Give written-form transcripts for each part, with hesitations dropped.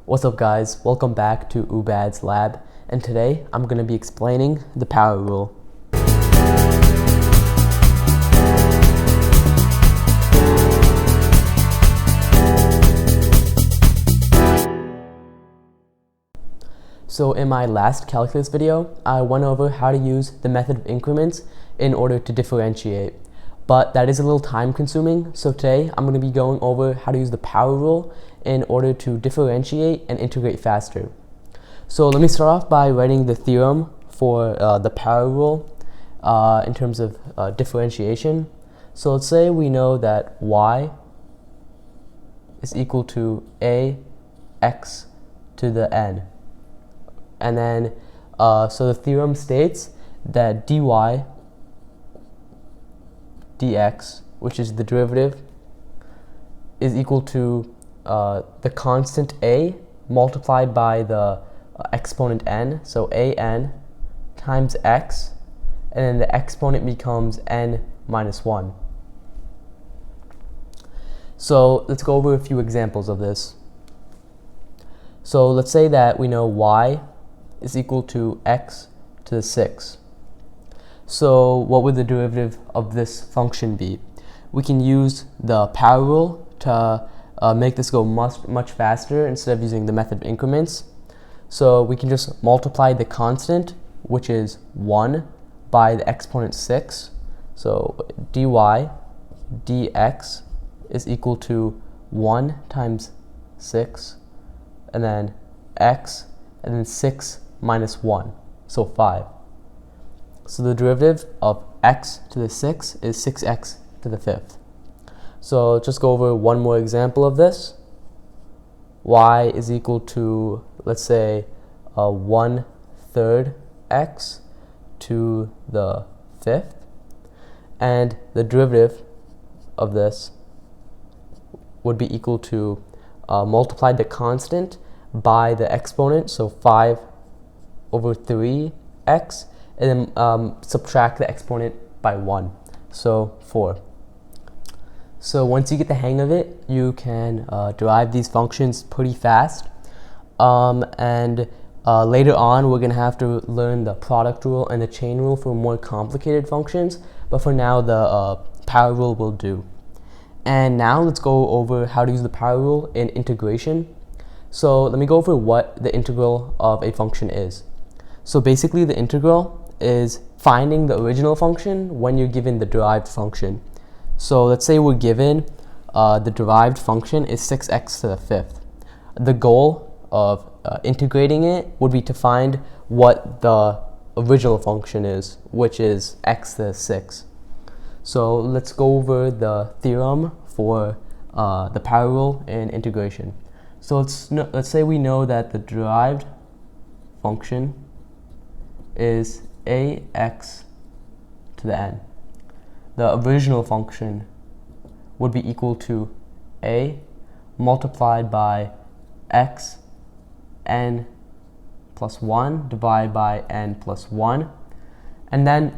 What's up guys, welcome back to Ubad's lab, and today I'm going to be explaining the power rule. So in my last calculus video, I went over how to use the method of increments in order to differentiate. But that is a little time consuming, so today I'm going to be going over how to use the power rule in order to differentiate and integrate faster. So let me start off by writing the theorem for the power rule in terms of differentiation. So let's say we know that y is equal to ax to the n. And then, so the theorem states that dy dx, which is the derivative, is equal to the constant a multiplied by the exponent n, so an times x, and then the exponent becomes n minus 1. So let's go over a few examples of this. So let's say that we know y is equal to x to the 6. So what would the derivative of this function be? We can use the power rule to make this go much faster instead of using the method of increments. So we can just multiply the constant, which is 1, by the exponent 6. So dy dx is equal to 1 times 6, and then x, and then 6 minus 1, so 5. So the derivative of x to the 6 is 6x to the 5th. So just go over one more example of this. Y is equal to, let's say, 1/3 x to the 5th. And the derivative of this would be equal to multiply the constant by the exponent, so 5/3x, and then subtract the exponent by 1, so 4. So once you get the hang of it, you can derive these functions pretty fast. Later on, we're going to have to learn the product rule and the chain rule for more complicated functions, but for now, the power rule will do. And now let's go over how to use the power rule in integration. So let me go over what the integral of a function is. So basically, the integral is finding the original function when you're given the derived function. So let's say we're given the derived function is 6x to the 5th. The goal of integrating it would be to find what the original function is, which is x to the 6. So let's go over the theorem for the power rule in integration. So let's say we know that the derived function is ax to the n. The original function would be equal to a multiplied by x n plus 1 divided by n plus 1. And then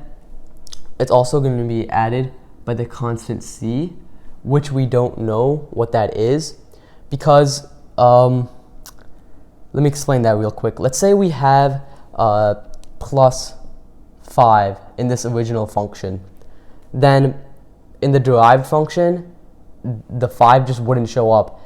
it's also going to be added by the constant c, which we don't know what that is, because let me explain that real quick. Let's say we have plus 5 in this original function. Then in the derived function, the 5 just wouldn't show up.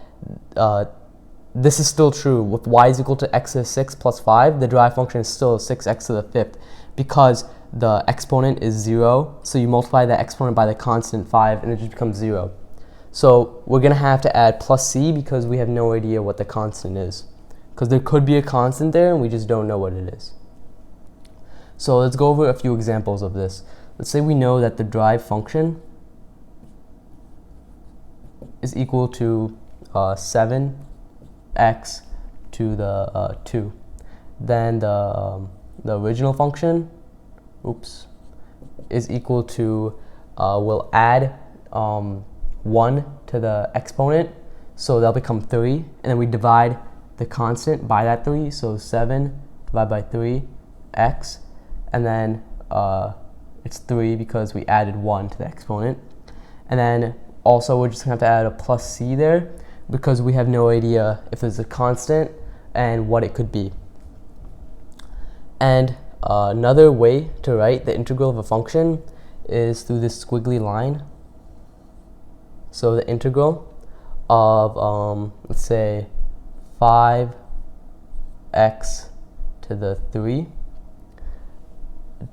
This is still true. With y is equal to x to the 6 plus 5, the derived function is still 6x to the 5th because the exponent is 0. So you multiply that exponent by the constant 5 and it just becomes 0. So we're going to have to add plus c because we have no idea what the constant is. Because there could be a constant there and we just don't know what it is. So let's go over a few examples of this. Let's say we know that the derived function is equal to 7x to the 2. Then the original function, is equal to, we'll add 1 to the exponent, so that'll become 3, and then we divide the constant by that 3, so 7 divided by 3x, and then it's 3 because we added 1 to the exponent. And then also we're just going to have to add a plus c there because we have no idea if there's a constant and what it could be. And another way to write the integral of a function is through this squiggly line. So the integral of, let's say, 5x to the 3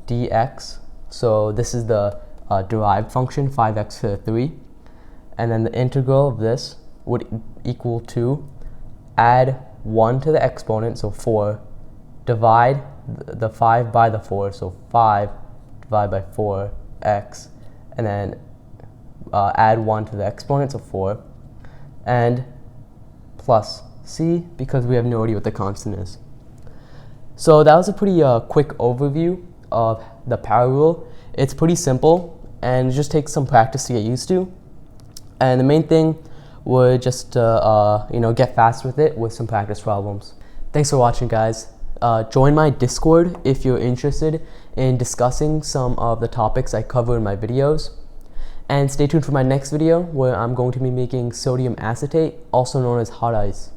dx. So this is the derived function, 5x to the 3. And then the integral of this would equal to add 1 to the exponent, so 4, divide the 5 by the 4, so 5 divided by 4x, and then add 1 to the exponent, so 4, and plus c, because we have no idea what the constant is. So that was a pretty quick overview of the power rule. It's pretty simple, and it just takes some practice to get used to. And the main thing would just get fast with it with some practice problems. Thanks for watching, guys. Join my Discord if you're interested in discussing some of the topics I cover in my videos. And stay tuned for my next video where I'm going to be making sodium acetate, also known as hot ice.